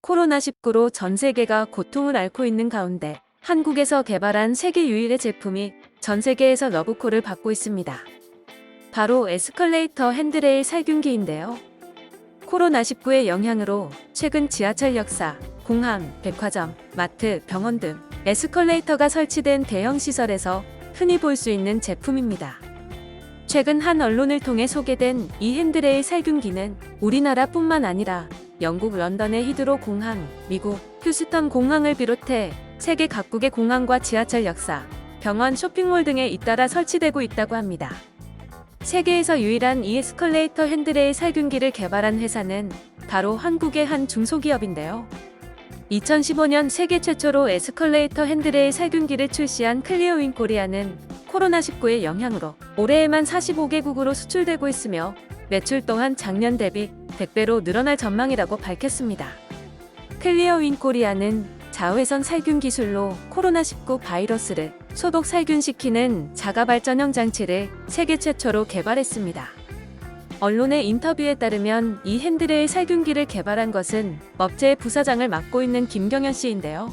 코로나19로 전 세계가 고통을 앓고 있는 가운데 한국에서 개발한 세계 유일의 제품이 전 세계에서 러브콜을 받고 있습니다. 바로 에스컬레이터 핸드레일 살균기인데요. 코로나19의 영향으로 최근 지하철 역사, 공항, 백화점, 마트, 병원 등 에스컬레이터가 설치된 대형 시설에서 흔히 볼 수 있는 제품입니다. 최근 한 언론을 통해 소개된 이 핸드레일 살균기는 우리나라뿐만 아니라 영국 런던의 히드로 공항, 미국 휴스턴 공항을 비롯해 세계 각국의 공항과 지하철 역사, 병원, 쇼핑몰 등에 잇따라 설치되고 있다고 합니다. 세계에서 유일한 이 에스컬레이터 핸드레일 살균기를 개발한 회사는 바로 한국의 한 중소기업인데요. 2015년 세계 최초로 에스컬레이터 핸드레일 살균기를 출시한 클리어윈 코리아는 코로나19의 영향으로 올해에만 45개국으로 수출되고 있으며 매출 또한 작년 대비 100배로 늘어날 전망이라고 밝혔습니다. 클리어윈 코리아는 자외선 살균 기술로 코로나19 바이러스를 소독 살균시키는 자가발전형 장치를 세계 최초로 개발했습니다. 언론의 인터뷰에 따르면 이 핸드레일 살균기를 개발한 것은 업체의 부사장을 맡고 있는 김경현 씨인데요.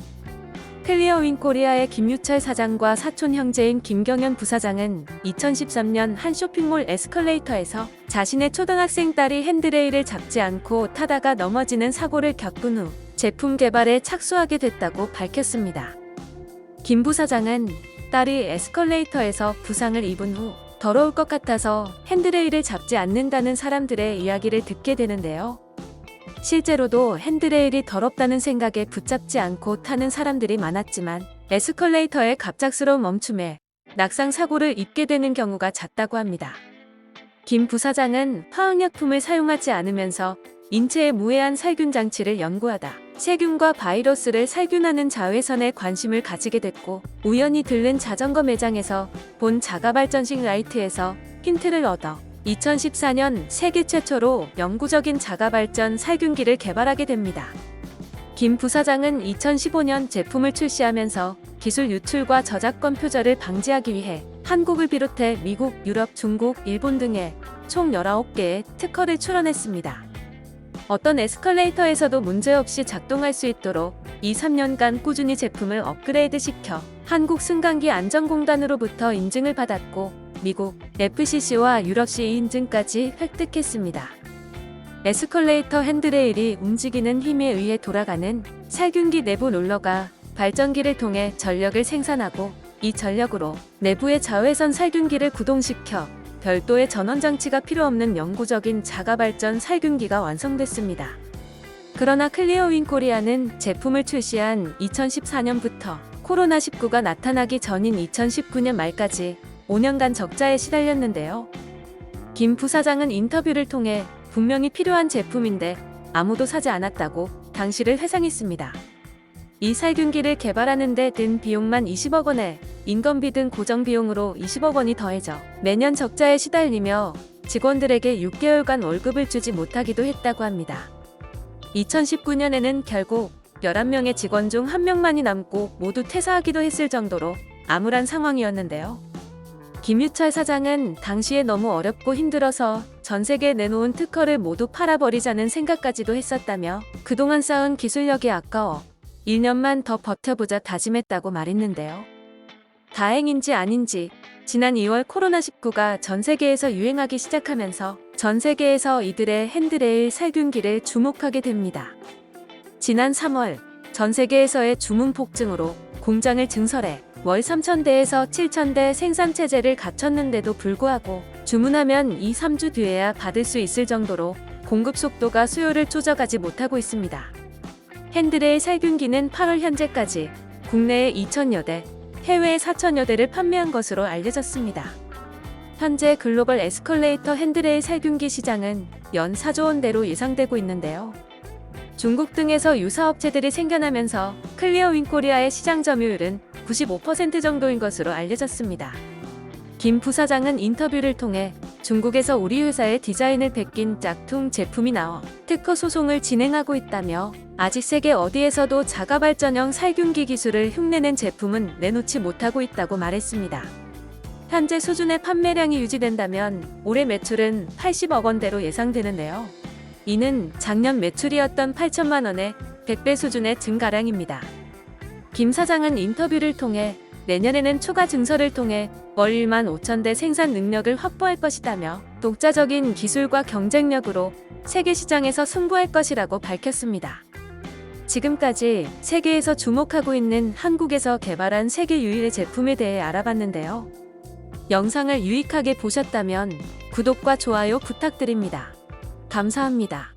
클리어윈 코리아의 김유철 사장과 사촌 형제인 김경현 부사장은 2013년 한 쇼핑몰 에스컬레이터에서 자신의 초등학생 딸이 핸드레일을 잡지 않고 타다가 넘어지는 사고를 겪은 후 제품 개발에 착수하게 됐다고 밝혔습니다. 김 부사장은 딸이 에스컬레이터에서 부상을 입은 후 더러울 것 같아서 핸드레일을 잡지 않는다는 사람들의 이야기를 듣게 되는데요. 실제로도 핸드레일이 더럽다는 생각에 붙잡지 않고 타는 사람들이 많았지만 에스컬레이터의 갑작스러운 멈춤에 낙상 사고를 입게 되는 경우가 잦다고 합니다. 김 부사장은 화학약품을 사용하지 않으면서 인체에 무해한 살균 장치를 연구하다 세균과 바이러스를 살균하는 자외선에 관심을 가지게 됐고 우연히 들른 자전거 매장에서 본 자가발전식 라이트에서 힌트를 얻어 2014년 세계 최초로 영구적인 자가발전 살균기를 개발하게 됩니다. 김 부사장은 2015년 제품을 출시하면서 기술 유출과 저작권 표절을 방지하기 위해 한국을 비롯해 미국, 유럽, 중국, 일본 등의 총 19개의 특허를 출원했습니다. 어떤 에스컬레이터에서도 문제없이 작동할 수 있도록 2-3년간 꾸준히 제품을 업그레이드시켜 한국 승강기 안전공단으로부터 인증을 받았고 미국 FCC와 유럽 CE 인증까지 획득했습니다. 에스컬레이터 핸드레일이 움직이는 힘에 의해 돌아가는 살균기 내부 롤러가 발전기를 통해 전력을 생산하고 이 전력으로 내부의 자외선 살균기를 구동시켜 별도의 전원장치가 필요 없는 영구적인 자가발전 살균기가 완성됐습니다. 그러나 클리어윈 코리아는 제품을 출시한 2014년부터 코로나19가 나타나기 전인 2019년 말까지 5년간 적자에 시달렸는데요. 김 부사장은 인터뷰를 통해 분명히 필요한 제품인데 아무도 사지 않았다고 당시를 회상했습니다. 이 살균기를 개발하는 데 든 비용만 20억 원에 인건비 등 고정 비용으로 20억 원이 더해져 매년 적자에 시달리며 직원들에게 6개월간 월급을 주지 못하기도 했다고 합니다. 2019년에는 결국 11명의 직원 중 1명만이 남고 모두 퇴사하기도 했을 정도로 암울한 상황이었는데요. 김유철 사장은 당시에 너무 어렵고 힘들어서 전 세계에 내놓은 특허를 모두 팔아버리자는 생각까지도 했었다며 그동안 쌓은 기술력이 아까워 1년만 더 버텨보자 다짐했다고 말했는데요. 다행인지 아닌지 지난 2월 코로나19가 전 세계에서 유행하기 시작하면서 전 세계에서 이들의 핸드레일 살균기를 주목하게 됩니다. 지난 3월 전 세계에서의 주문 폭증으로 공장을 증설해 월 3,000대에서 7,000대 생산 체제를 갖췄는데도 불구하고 주문하면 2-3주 뒤에야 받을 수 있을 정도로 공급 속도가 수요를 쫓아가지 못하고 있습니다. 핸드레일 살균기는 8월 현재까지 국내에 2,000여 대, 해외에 4,000여 대를 판매한 것으로 알려졌습니다. 현재 글로벌 에스컬레이터 핸드레일 살균기 시장은 연 4조 원대로 예상되고 있는데요. 중국 등에서 유사 업체들이 생겨나면서 클리어윈 코리아의 시장 점유율은 95% 정도인 것으로 알려졌습니다. 김 부사장은 인터뷰를 통해 중국에서 우리 회사의 디자인을 베낀 짝퉁 제품이 나와 특허 소송을 진행하고 있다며 아직 세계 어디에서도 자가발전형 살균기 기술을 흉내낸 제품은 내놓지 못하고 있다고 말했습니다. 현재 수준의 판매량이 유지된다면 올해 매출은 80억 원대로 예상되는데요. 이는 작년 매출이었던 8천만 원에 100배 수준의 증가량입니다. 김 사장은 인터뷰를 통해 내년에는 초과 증설을 통해 월 1만 5천 대 생산 능력을 확보할 것이다며 독자적인 기술과 경쟁력으로 세계 시장에서 승부할 것이라고 밝혔습니다. 지금까지 세계에서 주목하고 있는 한국에서 개발한 세계 유일의 제품에 대해 알아봤는데요. 영상을 유익하게 보셨다면 구독과 좋아요 부탁드립니다. 감사합니다.